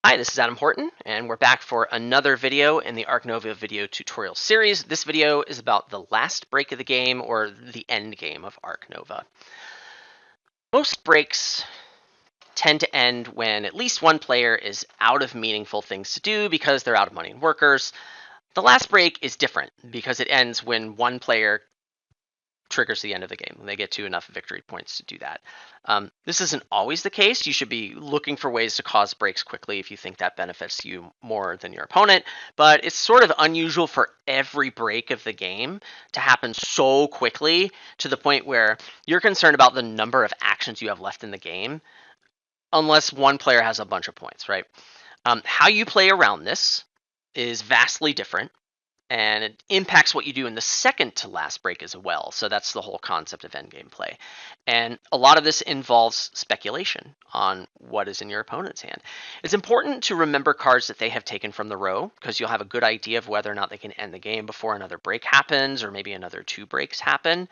Hi, this is Adam Horton, and we're back for another video in the Arc Nova video tutorial series. This video is about the last break of the game, or the end game of Arc Nova. Most breaks tend to end when at least one player is out of meaningful things to do because they're out of money and workers. The last break is different because it ends when one player triggers the end of the game when they get to enough victory points to do that. This isn't always the case. You should be looking for ways to cause breaks quickly if you think that benefits you more than your opponent, but it's sort of unusual for every break of the game to happen so quickly to the point where you're concerned about the number of actions you have left in the game unless one player has a bunch of points, right? How you play around this is vastly different, and it impacts what you do in the second to last break as well. So that's the whole concept of endgame play. And a lot of this involves speculation on what is in your opponent's hand. It's important to remember cards that they have taken from the row because you'll have a good idea of whether or not they can end the game before another break happens or maybe another two breaks happen.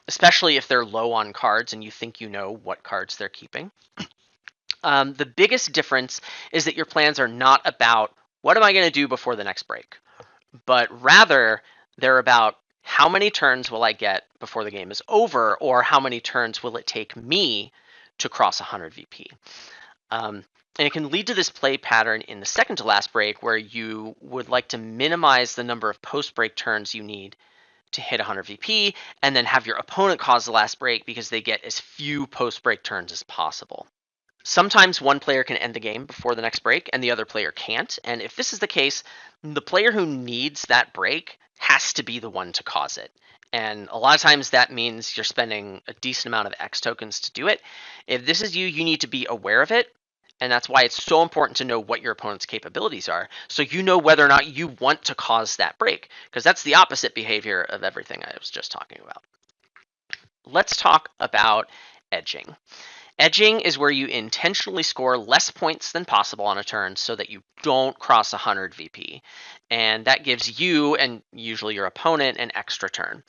Especially if they're low on cards and you think you know what cards they're keeping. The biggest difference is that your plans are not about what am I going to do before the next break, but rather they're about how many turns will I get before the game is over, or how many turns will it take me to cross 100 VP. And it can lead to this play pattern in the second to last break where you would like to minimize the number of post-break turns you need to hit 100 VP, and then have your opponent cause the last break because they get as few post-break turns as possible. Sometimes one player can end the game before the next break and the other player can't. And if this is the case, the player who needs that break has to be the one to cause it. And a lot of times that means you're spending a decent amount of X tokens to do it. If this is you, you need to be aware of it. And that's why it's so important to know what your opponent's capabilities are, so you know whether or not you want to cause that break, because that's the opposite behavior of everything I was just talking about. Let's talk about edging. Edging is where you intentionally score less points than possible on a turn so that you don't cross 100 VP. And that gives you, and usually your opponent, an extra turn.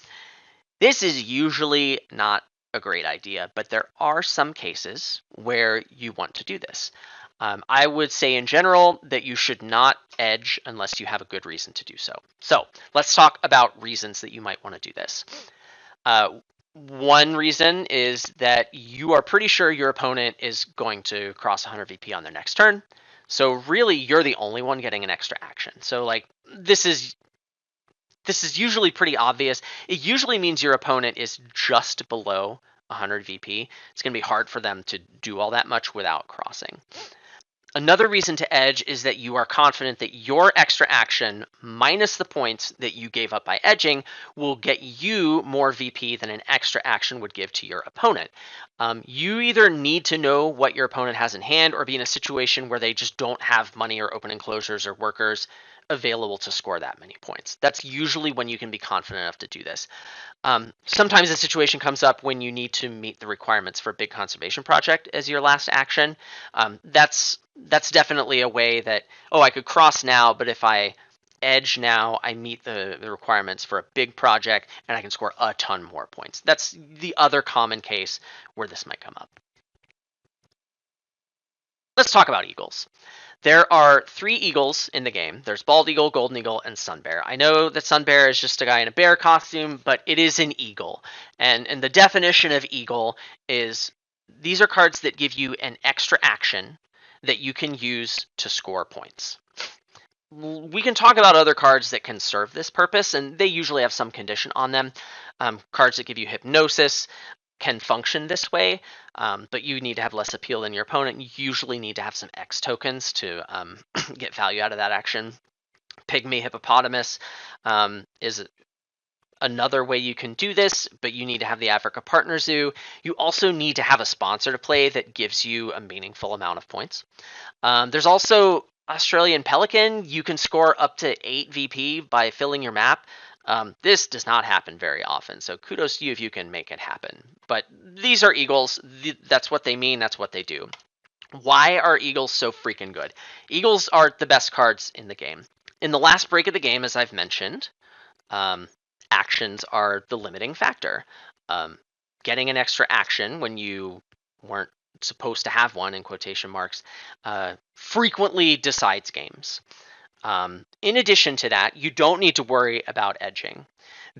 This is usually not a great idea, but there are some cases where you want to do this. I would say in general that you should not edge unless you have a good reason to do so. So let's talk about reasons that you might want to do this. One reason is that you are pretty sure your opponent is going to cross 100 VP on their next turn. So really, you're the only one getting an extra action. So like this is usually pretty obvious. It usually means your opponent is just below 100 VP. It's going to be hard for them to do all that much without crossing. Another reason to edge is that you are confident that your extra action minus the points that you gave up by edging will get you more VP than an extra action would give to your opponent. You either need to know what your opponent has in hand or be in a situation where they just don't have money or open enclosures or workers available to score that many points. That's usually when you can be confident enough to do this. Sometimes a situation comes up when you need to meet the requirements for a big conservation project as your last action. That's definitely a way that, oh, I could cross now, but if I edge now, I meet the requirements for a big project and I can score a ton more points. That's the other common case where this might come up. Let's talk about eagles. There are 3 eagles in the game. There's Bald Eagle, Golden Eagle, and Sun Bear. I know that Sun Bear is just a guy in a bear costume, but it is an eagle. And the definition of eagle is these are cards that give you an extra action that you can use to score points. We can talk about other cards that can serve this purpose, and they usually have some condition on them. Cards that give you hypnosis can function this way, but you need to have less appeal than your opponent. You usually need to have some X tokens to get value out of that action. Pygmy Hippopotamus is another way you can do this, but you need to have the Africa Partner Zoo. You also need to have a sponsor to play that gives you a meaningful amount of points. There's also Australian Pelican. You can score up to 8 VP by filling your map. This does not happen very often, so kudos to you if you can make it happen. But these are eagles. That's what they mean. That's what they do. Why are eagles so freaking good? Eagles are the best cards in the game. In the last break of the game, as I've mentioned, actions are the limiting factor. Getting an extra action when you weren't supposed to have one in quotation marks, frequently decides games. In addition to that, you don't need to worry about edging,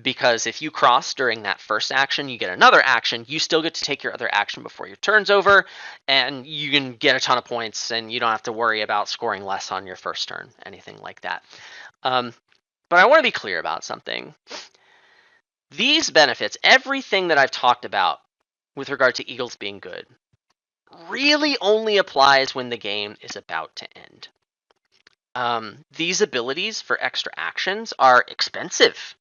because if you cross during that first action, you get another action, you still get to take your other action before your turn's over, and you can get a ton of points, and you don't have to worry about scoring less on your first turn, anything like that. But I want to be clear about something. These benefits, everything that I've talked about with regard to Eagles being good, really only applies when the game is about to end. These abilities for extra actions are expensive.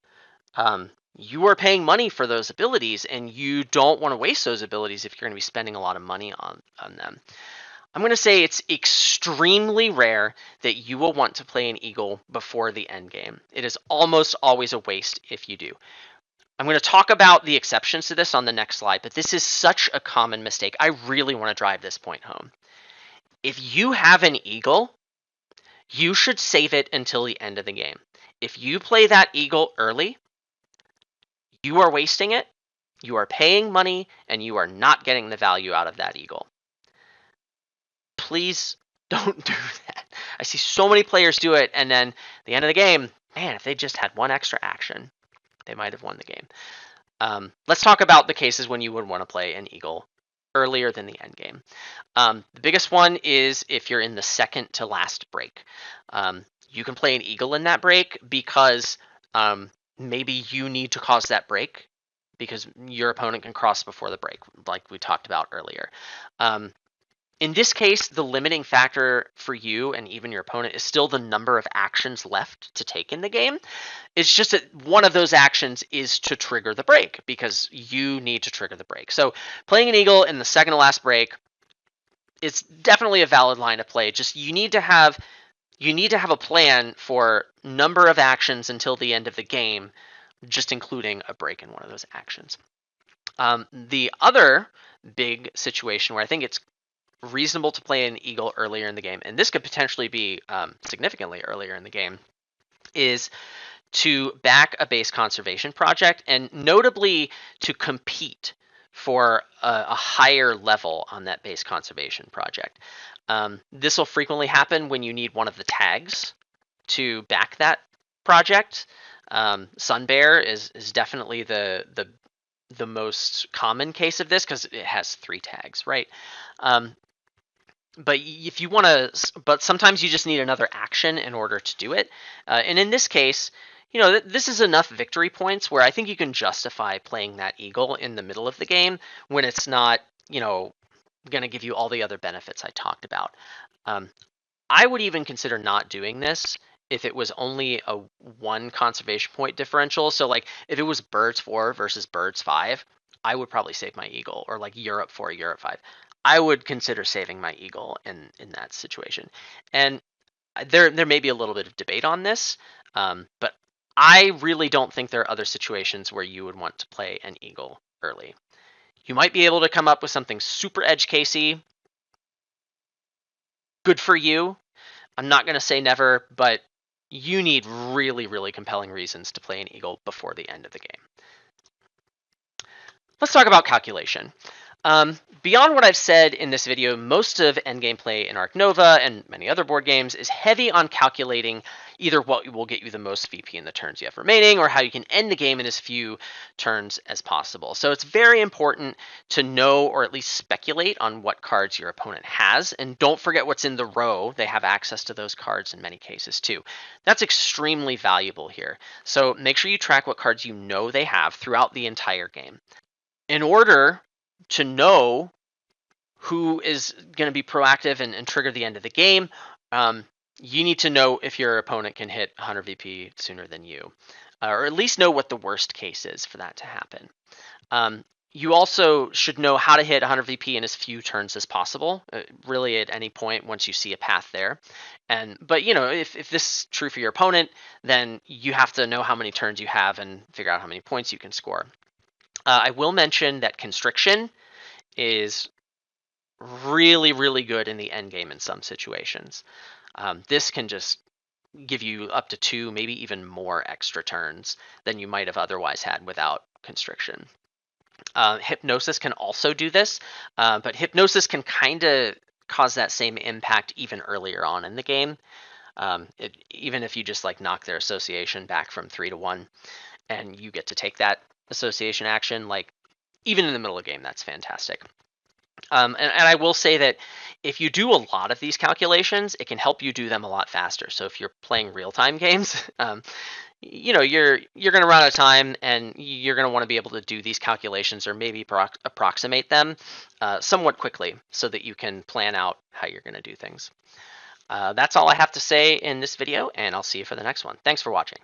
You are paying money for those abilities, and you don't want to waste those abilities if you're going to be spending a lot of money on them. I'm going to say it's extremely rare that you will want to play an Eagle before the end game. It is almost always a waste if you do. I'm going to talk about the exceptions to this on the next slide, but this is such a common mistake. I really want to drive this point home. If you have an Eagle, you should save it until the end of the game. If you play that Eagle early, you are wasting it, you are paying money, and you are not getting the value out of that Eagle. Please don't do that. I see so many players do it, and then at the end of the game, man, if they just had one extra action, they might have won the game. Let's talk about the cases when you would want to play an Eagle earlier than the end game. The biggest one is if you're in the second to last break. You can play an Eagle in that break because maybe you need to cause that break because your opponent can cross before the break, like we talked about earlier. In this case, the limiting factor for you and even your opponent is still the number of actions left to take in the game. It's just that one of those actions is to trigger the break because you need to trigger the break. So playing an Eagle in the second to last break, it's definitely a valid line of play. Just you need to have a plan for number of actions until the end of the game, just including a break in one of those actions. The other big situation where I think it's reasonable to play an Eagle earlier in the game, and this could potentially be significantly earlier in the game, is to back a base conservation project, and notably to compete for a higher level on that base conservation project. This will frequently happen when you need one of the tags to back that project. Sun Bear is definitely the most common case of this because it has 3 tags, right? But if you want to, but sometimes you just need another action in order to do it. And in this case, this is enough victory points where I think you can justify playing that Eagle in the middle of the game when it's not, going to give you all the other benefits I talked about. I would even consider not doing this if it was only a 1 conservation point differential. So like if it was birds 4 versus birds 5, I would probably save my Eagle, or like Europe 4, Europe 5. I would consider saving my Eagle in that situation. And there may be a little bit of debate on this, but I really don't think there are other situations where you would want to play an Eagle early. You might be able to come up with something super edge casey. Good for you. I'm not going to say never, but you need really, really compelling reasons to play an Eagle before the end of the game. Let's talk about calculation. Beyond what I've said in this video, most of endgame play in Ark Nova and many other board games is heavy on calculating either what will get you the most VP in the turns you have remaining, or how you can end the game in as few turns as possible. So it's very important to know, or at least speculate on what cards your opponent has, and don't forget what's in the row. They have access to those cards in many cases too. That's extremely valuable here. So make sure you track what cards you know they have throughout the entire game. In order to know who is going to be proactive and trigger the end of the game, you need to know if your opponent can hit 100 VP sooner than you, or at least know what the worst case is for that to happen. You also should know how to hit 100 VP in as few turns as possible, really at any point once you see a path there. But if this is true for your opponent, then you have to know how many turns you have and figure out how many points you can score. I will mention that Constriction is really, really good in the end game in some situations. This can just give you up to 2, maybe even more extra turns than you might have otherwise had without Constriction. Hypnosis can also do this, but hypnosis can kind of cause that same impact even earlier on in the game. Even if you just like knock their association back from 3 to 1, and you get to take that association action, like even in the middle of the game, that's fantastic. And I will say that if you do a lot of these calculations, it can help you do them a lot faster. So if you're playing real time games, you're going to run out of time, and you're going to want to be able to do these calculations or maybe approximate them somewhat quickly so that you can plan out how you're going to do things. That's all I have to say in this video, and I'll see you for the next one. Thanks for watching.